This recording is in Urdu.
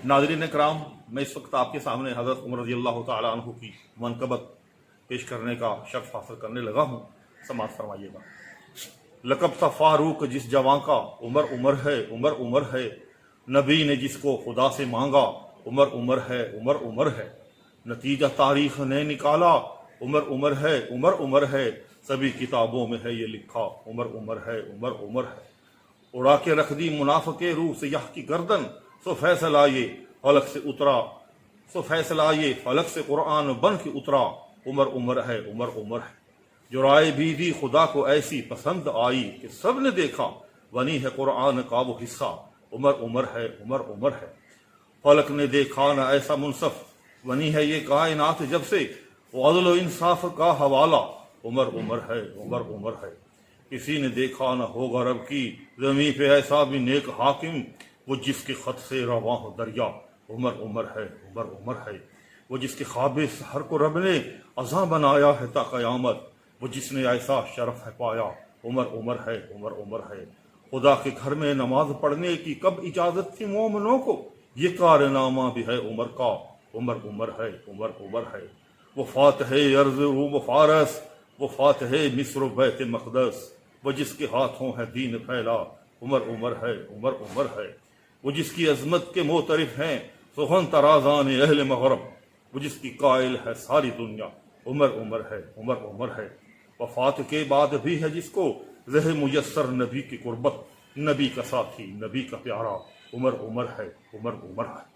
ناظرین کرام، میں اس وقت آپ کے سامنے حضرت عمر رضی اللہ تعالیٰ عنہ کی منقبت پیش کرنے کا شرف حاصل کرنے لگا ہوں، سماعت فرمائیے گا۔ لقب تھا فاروق جس جوان کا، عمر عمر ہے عمر عمر ہے، نبی نے جس کو خدا سے مانگا، عمر عمر ہے عمر عمر ہے، نتیجہ تاریخ نے نکالا، عمر عمر ہے عمر عمر ہے، سبھی کتابوں میں ہے یہ لکھا، عمر عمر ہے عمر عمر ہے، اڑا کے رکھ دی منافق روح سیاہ کی گردن، سو فیصلہ یہ فلک سے اترا، سو فیصلہ یہ فلک سے قرآن بن کے اترا، عمر عمر ہے عمر عمر ہے، جو رائے بھی دی خدا کو ایسی پسند آئی کہ سب نے دیکھا بنی ہے قرآن کا وہ حصہ، عمر عمر ہے عمر عمر ہے، فلک نے دیکھا نہ ایسا منصف بنی ہے یہ کائنات جب سے، وہ عدل و انصاف کا حوالہ، عمر عمر ہے عمر عمر ہے، کسی نے دیکھا نہ ہوگا رب کی زمین پہ ایسا بھی نیک حاکم، وہ جس کے خط سے رواں ہو دریا، عمر عمر ہے عمر عمر ہے، وہ جس کے خواب سحر کو رب نے اذاں بنایا ہے تا قیامت، وہ جس نے ایسا شرف ہے پایا، عمر عمر ہے عمر عمر ہے، خدا کے گھر میں نماز پڑھنے کی کب اجازت تھی مومنوں کو، یہ کارنامہ بھی ہے عمر کا، عمر عمر ہے عمر عمر ہے، وہ فاتح ارض روم و فارس، وہ فاتح مصر و بیت مقدس، وہ جس کے ہاتھوں ہے دین پھیلا، عمر عمر ہے عمر عمر ہے، وہ جس کی عظمت کے معترف ہیں سخن ترازان اہل مغرب، وہ جس کی قائل ہے ساری دنیا، عمر عمر ہے عمر عمر ہے، وفات کے بعد بھی ہے جس کو رہ میسر نبی کی قربت، نبی کا ساتھی نبی کا پیارا، عمر عمر ہے عمر عمر ہے۔